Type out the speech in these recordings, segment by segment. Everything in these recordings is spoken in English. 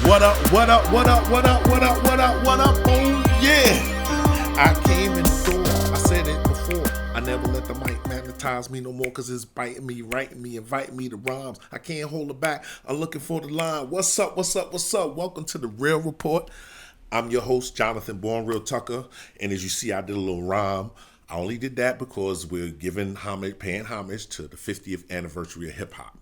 What up, what up, what up, what up, what up, what up, what up, oh yeah. I came in the door, I said it before. I never let the mic magnetize me no more because it's biting me, writing me, inviting me to rhymes. I can't hold it back, I'm looking for the line. What's up, what's up, what's up? Welcome to the Real Report. I'm your host, Jonathan Born Real Tucker. And as you see, I did a little rhyme. I only did that because we're giving homage, paying homage to the 50th anniversary of hip hop.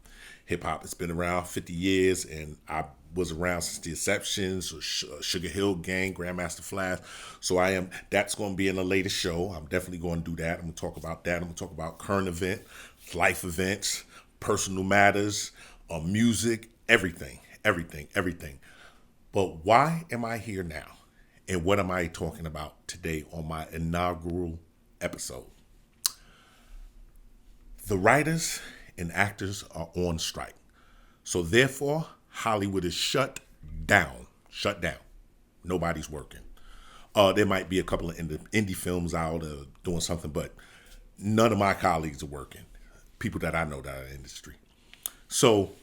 Hip hop has been around 50 years, and I was around since the inception, so Sugar Hill Gang, Grandmaster Flash. So that's going to be in a later show. I'm definitely going to do that. I'm going to talk about that. I'm going to talk about current event, life events, personal matters, music, everything. But why am I here now? And what am I talking about today on my inaugural episode? The writers and actors are on strike. So therefore, Hollywood is shut down. Nobody's working. There might be a couple of indie films out doing something, but none of my colleagues are working. People that I know that are in the industry. So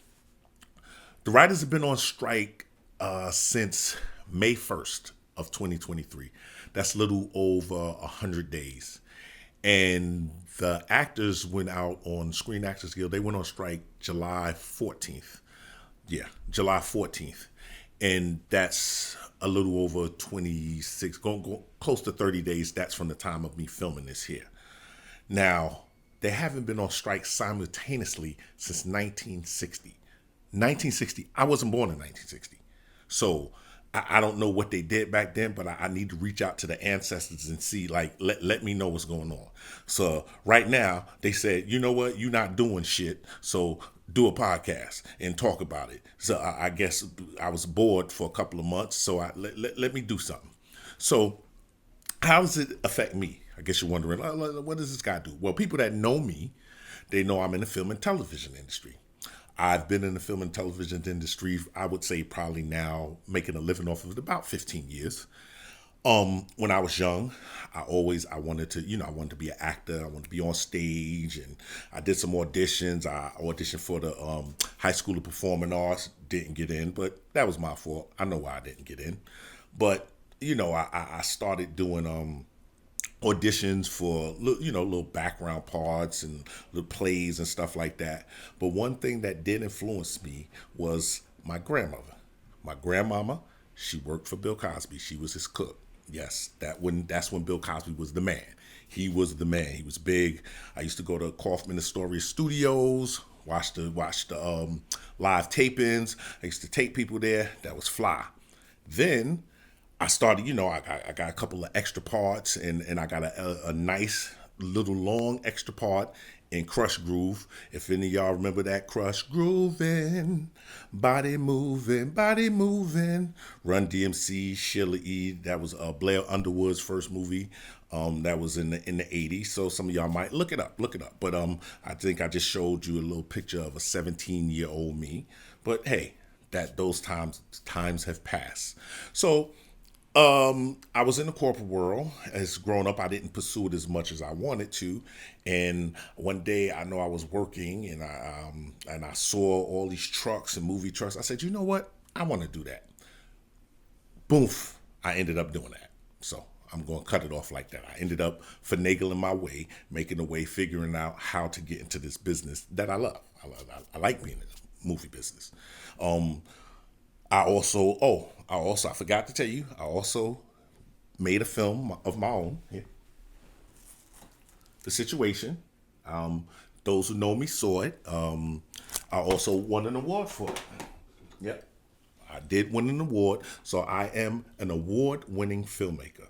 the writers have been on strike since May 1st of 2023. That's a little over 100 days. And the actors went out on Screen Actors Guild. They went on strike July 14th. Yeah, July 14th. And that's a little over 26, going close to 30 days. That's from the time of me filming this here. Now, they haven't been on strike simultaneously since 1960. 1960, I wasn't born in 1960. So I don't know what they did back then, but I need to reach out to the ancestors and see, like, let me know what's going on. So right now, they said, you know what, you're not doing shit, so do a podcast and talk about it. So I guess I was bored for a couple of months, so let me do something. So how does it affect me? I guess you're wondering, what does this guy do? Well, people that know me, they know I'm in the film and television industry. I've been in the film and television industry, I would say probably now making a living off of it about 15 years. When I was young, I wanted to be an actor. I wanted to be on stage, and I did some auditions. I auditioned for the High School of Performing Arts, didn't get in, but that was my fault. I know why I didn't get in. But, I started doing auditions for little background parts and little plays and stuff like that. But one thing that did influence me was my grandmother. My grandmama, she worked for Bill Cosby. She was his cook. Yes, that's when Bill Cosby was the man. He was the man. He was big. I used to go to Kaufman Astoria Studios, watch the live tapings. I used to take people there. That was fly. Then I started, I got a couple of extra parts, and I got a nice little long extra part in Crush Groove. If any of y'all remember that, Crush Groovin', body moving, Run DMC, Sheila E. That was Blair Underwood's first movie. That was in the 80s. So some of y'all might look it up. But I think I just showed you a little picture of a 17-year-old me. But hey, those times have passed. So I was in the corporate world. As grown up, I didn't pursue it as much as I wanted to. And one day, I know I was working, and I saw all these trucks and movie trucks. I said, you know what? I want to do that. Boom! I ended up doing that. So I'm going to cut it off like that. I ended up finagling my way, making a way, figuring out how to get into this business that I love. I like being in the movie business. I forgot to tell you, I also made a film of my own. Here. The Situation. Those who know me saw it. I also won an award for it. Yep. I did win an award, so I am an award-winning filmmaker.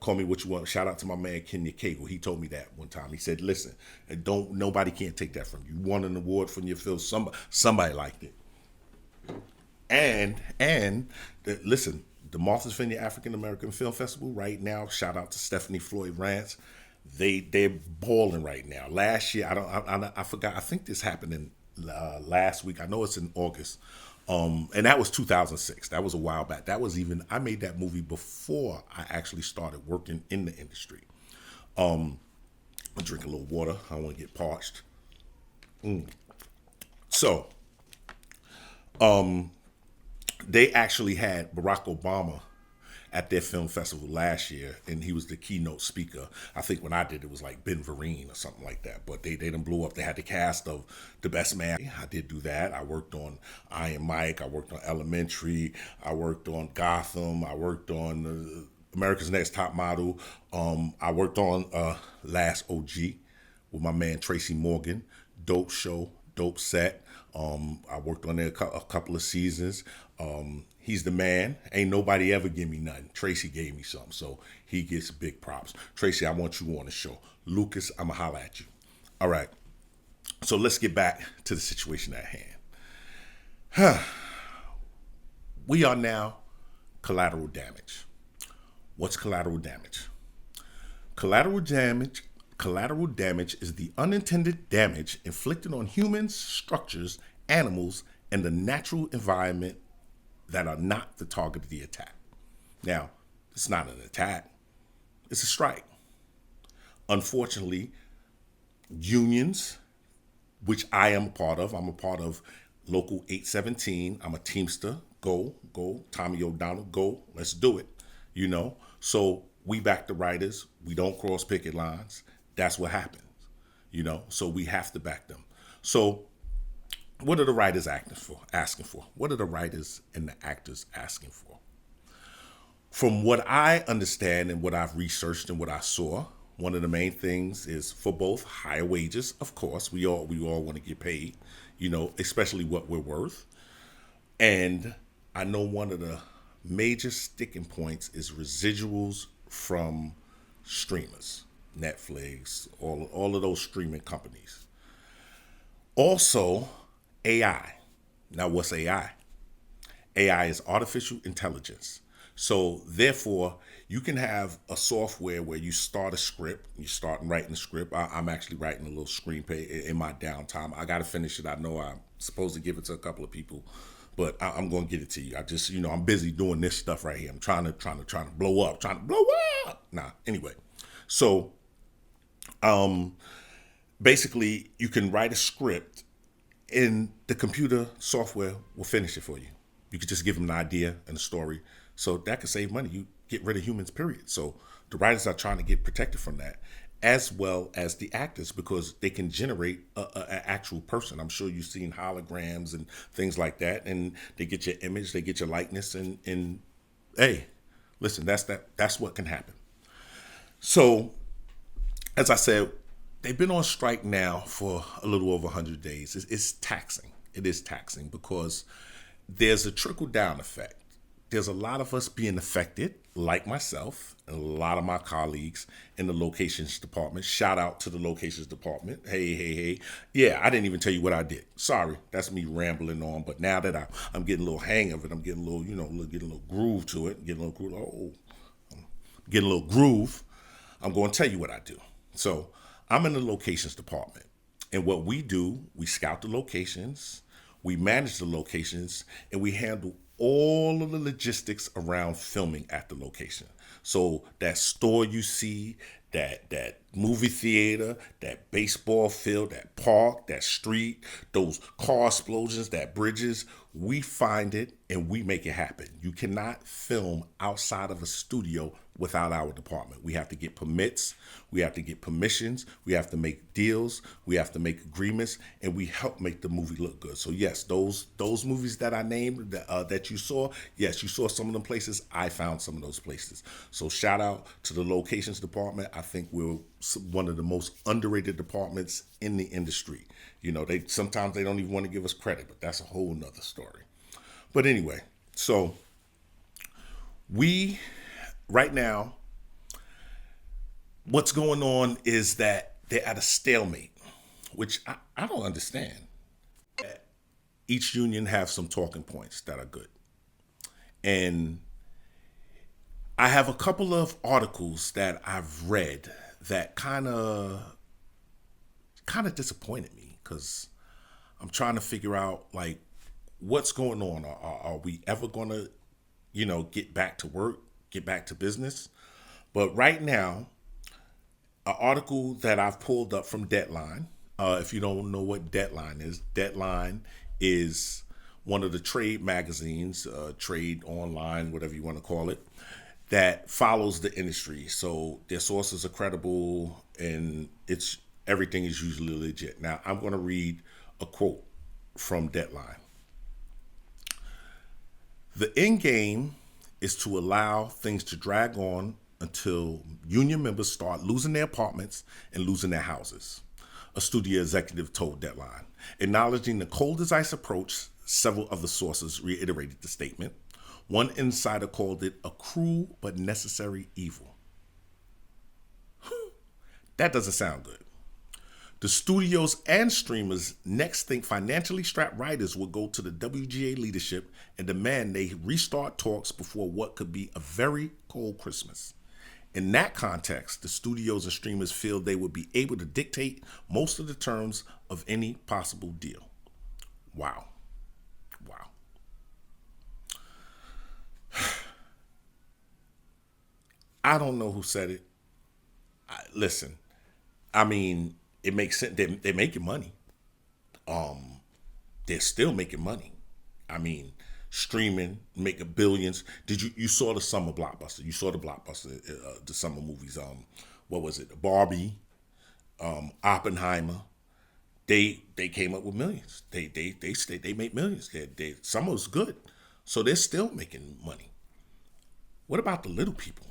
Call me what you want. Shout out to my man Kenya Cagle. He told me that one time. He said, "Listen, nobody can't take that from you. You won an award from your film. Somebody liked it." Listen, the Martha's Vineyard African American Film Festival right now. Shout out to Stephanie Floyd Rance. They're balling right now. Last year, I forgot. I think this happened in last week. I know it's in August. And that was 2006. That was a while back. I made that movie before I actually started working in the industry. I'll drink a little water. I don't want to get parched. So, They actually had Barack Obama at their film festival last year, and he was the keynote speaker. I think when I did it was like Ben Vereen or something like that. But they done blew up. They had the cast of The Best Man. I did do that. I worked on Iron Mike. I worked on Elementary. I worked on Gotham. I worked on America's Next Top Model. I worked on Last OG with my man Tracy Morgan. Dope show, dope set. I worked on there a couple of seasons. He's the man. Ain't nobody ever give me nothing. Tracy gave me something, so he gets big props. Tracy, I want you on the show. Lucas, I'ma holla at you. All right. So let's get back to the situation at hand. We are now collateral damage. What's collateral damage? Collateral damage is the unintended damage inflicted on humans, structures, animals, and the natural environment that are not the target of the attack. Now, it's not an attack, it's a strike. Unfortunately, unions, which I am a part of, I'm a part of Local 817, I'm a Teamster, go, Tommy O'Donnell, go, let's do it, So we back the writers, we don't cross picket lines, that's what happens, so we have to back them. So what are the writers asking for? What are the writers and the actors asking for? From what I understand and what I've researched and what I saw, one of the main things is for both higher wages. Of course, we all want to get paid, especially what we're worth. And I know one of the major sticking points is residuals from streamers, Netflix, all of those streaming companies. Also, AI. Now, what's AI? AI is artificial intelligence. So therefore, you can have a software where you start a script, you start writing a script. I'm actually writing a little screenplay in my downtime. I got to finish it. I know I'm supposed to give it to a couple of people, but I'm going to get it to you. I just, I'm busy doing this stuff right here. I'm trying to blow up, Nah, anyway. So, basically, you can write a script and the computer software will finish it for you. You could just give them an idea and a story. So that could save money. You get rid of humans, period. So the writers are trying to get protected from that, as well as the actors, because they can generate an actual person. I'm sure you've seen holograms and things like that, and they get your image, they get your likeness, and hey, listen, that's what can happen. So, as I said, they've been on strike now for a little over 100 days. It's taxing. It is taxing because there's a trickle-down effect. There's a lot of us being affected, like myself and a lot of my colleagues in the locations department. Shout out to the locations department. Hey. Yeah, I didn't even tell you what I did. Sorry, that's me rambling on. But now that I'm getting a little hang of it, I'm getting a little, getting a little groove to it. Getting a little groove. I'm going to tell you what I do. So I'm in the locations department. And what we do, we scout the locations, we manage the locations, and we handle all of the logistics around filming at the location. So that store you see, that movie theater, that baseball field, that park, that street, those car explosions, that bridges, we find it and we make it happen. You cannot film outside of a studio without our department. We have to get permits, we have to get permissions, we have to make deals, we have to make agreements, and we help make the movie look good. So yes, those movies that I named that you saw, yes, you saw some of them places. I found some of those places. So shout out to the locations department. I think we're one of the most underrated departments in the industry. Sometimes they don't even want to give us credit, but that's a whole nother story. But anyway, so right now, what's going on is that they're at a stalemate, which I don't understand. Each union have some talking points that are good. And I have a couple of articles that I've read that kind of disappointed me, because I'm trying to figure out like what's going on. Are we ever going to, get back to work, get back to business? But right now, an article that I've pulled up from Deadline. If you don't know what Deadline is one of the trade magazines, trade online, whatever you want to call it, that follows the industry. So their sources are credible and it's everything is usually legit. Now I'm going to read a quote from Deadline. The end game is to allow things to drag on until union members start losing their apartments and losing their houses, a studio executive told Deadline. Acknowledging the cold as ice approach, several other sources reiterated the statement. One insider called it a cruel but necessary evil. That doesn't sound good. The studios and streamers next think financially strapped writers will go to the WGA leadership and demand they restart talks before what could be a very cold Christmas. In that context, the studios and streamers feel they would be able to dictate most of the terms of any possible deal. Wow. Wow. I don't know who said it. Listen, I mean, it makes sense. They're making money. They're still making money. I mean, streaming, making billions. You saw the summer blockbuster? You saw the blockbuster, the summer movies. What was it? Barbie, Oppenheimer. They came up with millions. They made millions. Some was good, so they're still making money. What about the little people?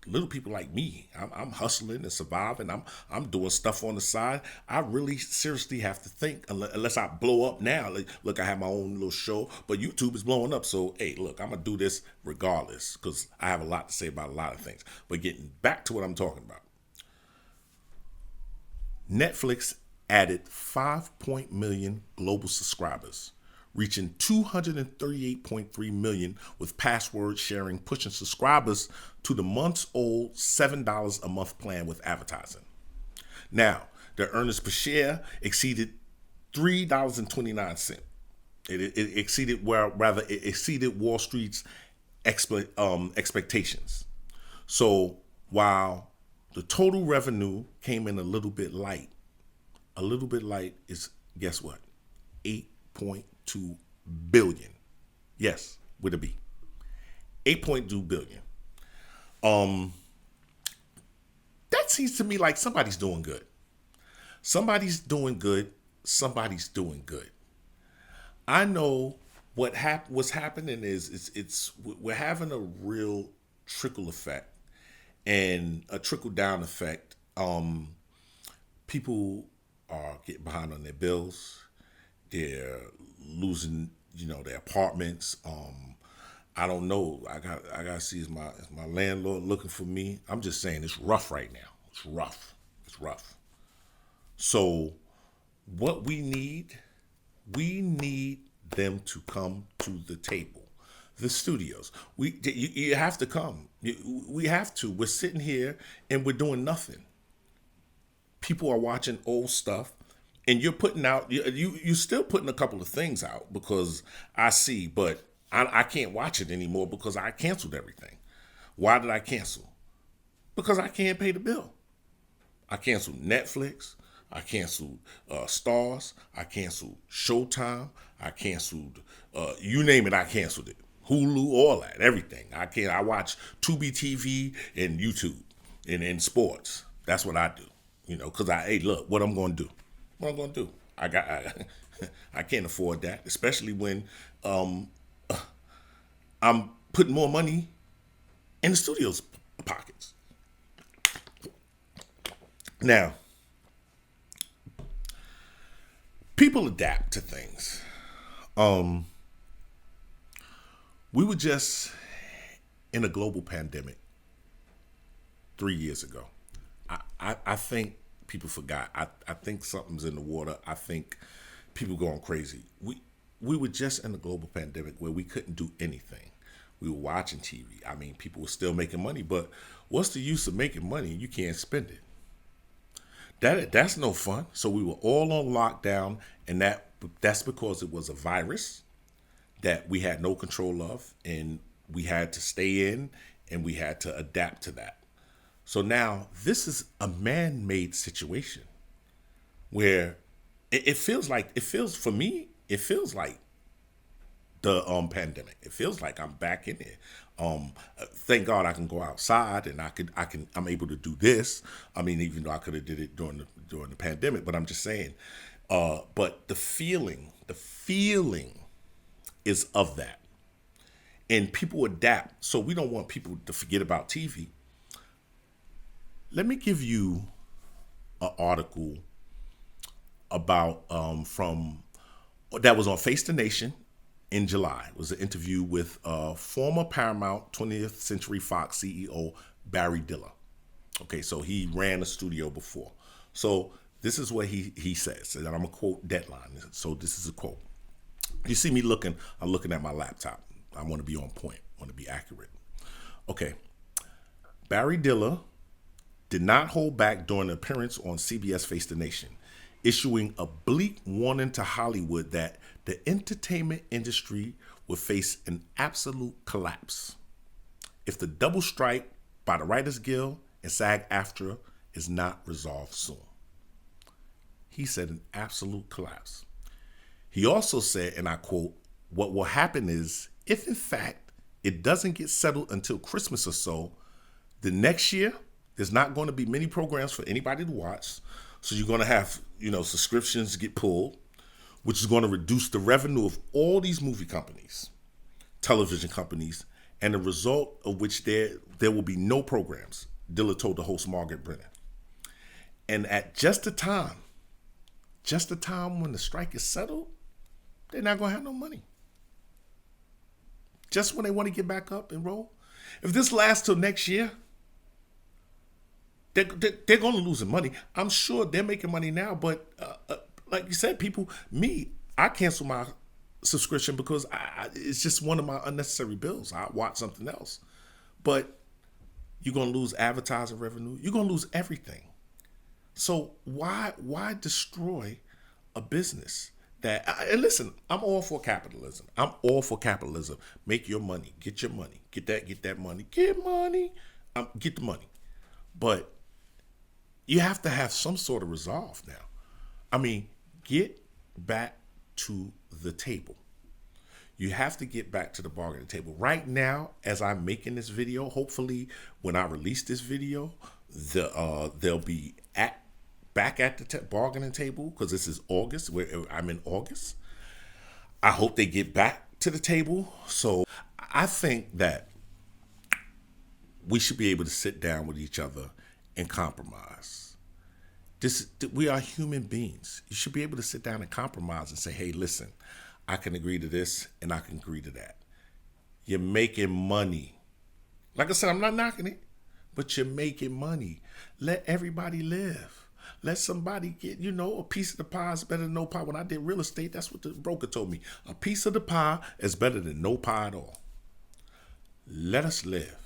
Little people like me, I'm hustling and surviving. I'm doing stuff on the side. I really seriously have to think, unless I blow up now. Like, look, I have my own little show, but YouTube is blowing up. So, hey, look, I'm going to do this regardless because I have a lot to say about a lot of things. But getting back to what I'm talking about. Netflix added 5 million global subscribers, reaching 238.3 million, with password sharing pushing subscribers to the months-old $7 a month plan with advertising. Now, their earnings per share exceeded $3.29. It exceeded Wall Street's expectations. So while the total revenue came in a little bit light is, guess what? 8.2 billion. Yes, with a B. 8.2 billion. That seems to me like somebody's doing good. Somebody's doing good. I know what's happening is we're having a real trickle effect and a trickle down effect. People are getting behind on their bills. They're losing, their apartments. I don't know. I gotta see is my landlord looking for me. I'm just saying it's rough right now. It's rough. So what we need them to come to the table. The studios. You have to come. We have to. We're sitting here and we're doing nothing. People are watching old stuff. And you're putting out, you're still putting a couple of things out because I see, but I can't watch it anymore because I canceled everything. Why did I cancel? Because I can't pay the bill. I canceled Netflix. I canceled Stars. I canceled Showtime. I canceled, you name it, I canceled it. Hulu, all that, everything. I watch Tubi TV and YouTube and sports. That's what I do, because hey, look, what I'm going to do. What I'm gonna do? I can't afford that, especially when I'm putting more money in the studio's pockets. Now, people adapt to things. We were just in a global pandemic 3 years ago. I think people forgot. I think something's in the water. I think people going crazy. We were just in a global pandemic where we couldn't do anything. We were watching TV. I mean, people were still making money, but what's the use of making money and you can't spend it? That's no fun. So we were all on lockdown, and that's because it was a virus that we had no control of, and we had to stay in, and we had to adapt to that. So now this is a man-made situation where it feels like the pandemic. It feels like I'm back in it. Thank God I can go outside and I'm able to do this. I mean, even though I could have did it during the pandemic, but I'm just saying. But the feeling is of that, and people adapt. So we don't want people to forget about TV. Let me give you an article about from that was on Face the Nation in July. It was an interview with former Paramount 20th Century Fox CEO Barry Dilla. Okay, so he ran a studio before. So this is what he says, and I'm gonna quote Deadline. So this is a quote. You see me looking, I'm looking at my laptop. I want to be on point, I want to be accurate. Okay, Barry Dilla did not hold back during an appearance on CBS Face the Nation, issuing a bleak warning to Hollywood that the entertainment industry would face an absolute collapse if the double strike by the Writers Guild and SAG-AFTRA is not resolved soon. He said an absolute collapse. He also said, and I quote, "What will happen is, if in fact it doesn't get settled until Christmas or so, the next year, there's not going to be many programs for anybody to watch. So you're going to have, subscriptions get pulled, which is going to reduce the revenue of all these movie companies, television companies, and the result of which there will be no programs," Dilla told the host Margaret Brennan. And at just the time when the strike is settled, they're not going to have no money. Just when they want to get back up and roll. If this lasts till next year, they're going to lose money. I'm sure they're making money now, but like you said, I cancel my subscription because it's just one of my unnecessary bills. I watch something else. But you're going to lose advertising revenue. You're going to lose everything. So why destroy a business that, and listen, I'm all for capitalism. Make your money, get your money, get that money, get money, get the money. But you have to have some sort of resolve now. I mean, get back to the table. You have to get back to the bargaining table. Right now, as I'm making this video, hopefully when I release this video, they'll be back at the bargaining table, because this is August, where I'm in August. I hope they get back to the table. So I think that we should be able to sit down with each other and compromise. We are human beings. You should be able to sit down and compromise and say, hey, listen, I can agree to this and I can agree to that. You're making money. Like I said, I'm not knocking it, but you're making money. Let everybody live. Let somebody get, a piece of the pie is better than no pie. When I did real estate, that's what the broker told me. A piece of the pie is better than no pie at all. Let us live.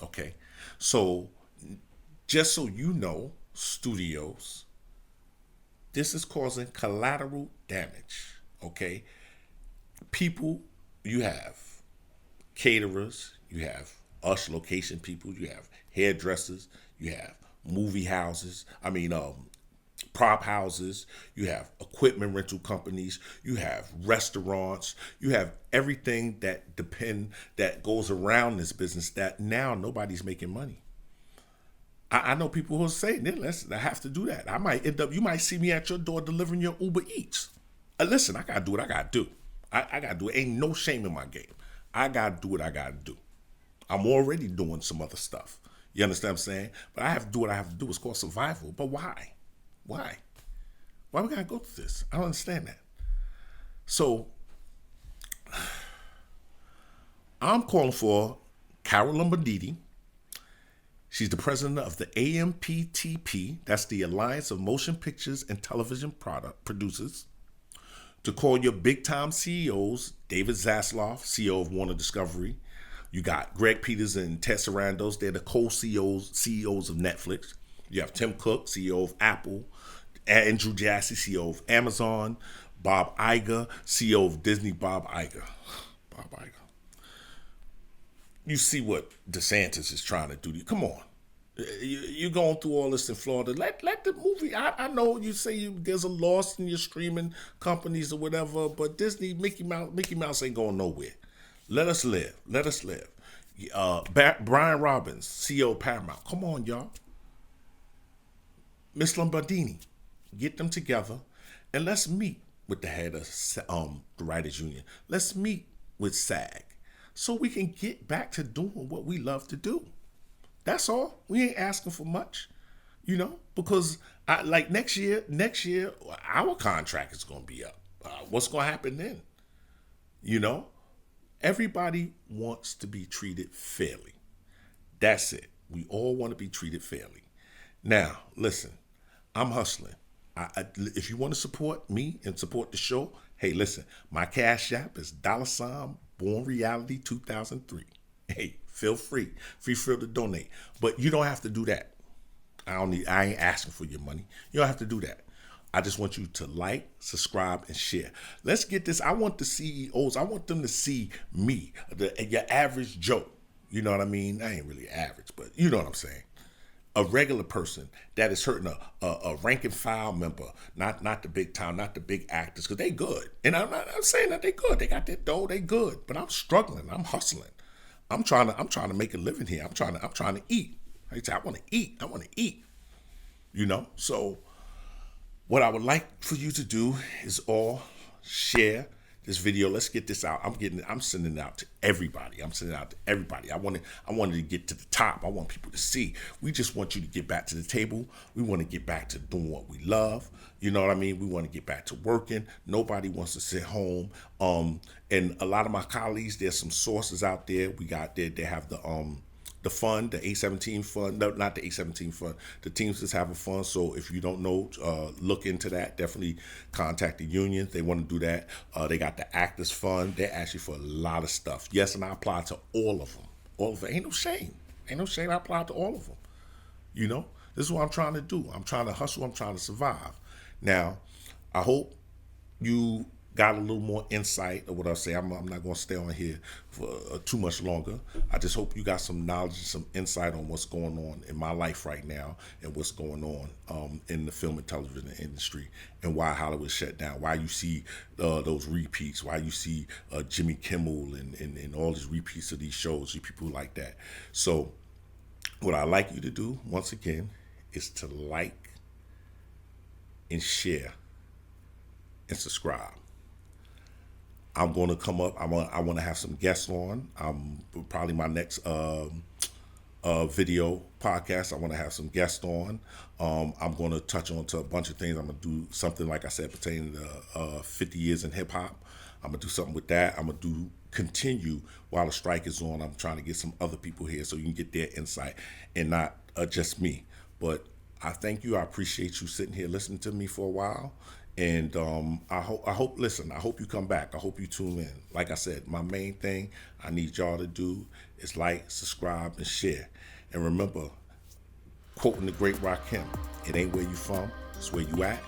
Okay. So just so you know, studios, this is causing collateral damage. Okay. People, you have caterers, you have us location people, you have hairdressers, you have movie houses, prop houses, you have equipment rental companies, you have restaurants, you have everything that goes around this business that now nobody's making money. I know people who are saying, I have to do that. You might see me at your door delivering your Uber Eats. Listen, I gotta do what I gotta do. I gotta do it. Ain't no shame in my game. I gotta do what I gotta do. I'm already doing some other stuff. You understand what I'm saying? But I have to do what I have to do. It's called survival. But why? Why we gotta go through this? I don't understand that. So I'm calling for Carol Lombardini. She's the president of the AmpTP, that's the Alliance of Motion Pictures and Television Producers, to call your big-time CEOs, David Zaslav, CEO of Warner Discovery. You got Greg Peters and Ted Sarandos. They're the co-CEOs of Netflix. You have Tim Cook, CEO of Apple. Andrew Jassy, CEO of Amazon. Bob Iger, CEO of Disney. Bob Iger. You see what DeSantis is trying to do to you. Come on. You going through all this in Florida. Let the movie. I know you say there's a loss in your streaming companies or whatever, but Disney, Mickey Mouse ain't going nowhere. Let us live. Let us live. Brian Robbins, CEO of Paramount. Come on, y'all. Miss Lombardini, get them together, and let's meet with the head of the Writers Union. Let's meet with SAG, so we can get back to doing what we love to do. That's all. We ain't asking for much, because like next year, our contract is gonna be up. What's gonna happen then? You know, everybody wants to be treated fairly. That's it. We all want to be treated fairly. Now, listen, I'm hustling. If you want to support me and support the show, hey, listen, my Cash App is $ Born Reality 2003. Hey, feel free to donate, but you don't have to do that. I ain't asking for your money. You don't have to do that. I just want you to like, subscribe, and share. Let's get this. I want the CEOs. I want them to see me, your average Joe. You know what I mean? I ain't really average, but you know what I'm saying. A regular person that is hurting a rank and file member, not the big time, not the big actors, because they good. And I'm saying that they good. They got that dough, they good. But I'm struggling. I'm hustling. I'm trying to make a living here. I'm trying to eat. I want to eat. I want to eat. So what I would like for you to do is all share this video. Let's get this out. I'm sending it out to everybody. I wanted to get to the top. I want people to see. We just want you to get back to the table. We want to get back to doing what we love. You know what I mean? We want to get back to working. Nobody wants to sit home. And a lot of my colleagues, there's some sources out there. They have the fund, the A17 fund, no, not the A17 fund, the Teamsters have a fund. So if you don't know, look into that. Definitely contact the union. They want to do that. They got the Actors Fund. They're actually for a lot of stuff. Yes, and I apply to all of them. All of it. Ain't no shame. I apply to all of them. This is what I'm trying to do. I'm trying to hustle. I'm trying to survive. Now, I hope you got a little more insight of what I say. I'm not going to stay on here for too much longer. I just hope you got some knowledge and some insight on what's going on in my life right now and what's going on in the film and television industry and why Hollywood shut down, why you see those repeats, why you see Jimmy Kimmel and all these repeats of these shows, you people like that. So what I like you to do, once again, is to like and share and subscribe. I'm going to come up. I want to have some guests on. Probably my next video podcast. I want to have some guests on. I'm going to touch on to a bunch of things. I'm going to do something, like I said, pertaining to 50 years in hip hop. I'm going to do something with that. I'm going to continue while the strike is on. I'm trying to get some other people here so you can get their insight and not just me. But I thank you. I appreciate you sitting here listening to me for a while. And I hope you come back. I hope you tune in. Like I said, my main thing I need y'all to do is like, subscribe, and share. And remember, quoting the great Rakim, it ain't where you from, it's where you at.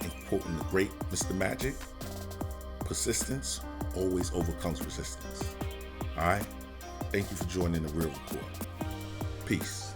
And quoting the great Mr. Magic, persistence always overcomes resistance. All right? Thank you for joining the Real Report. Peace.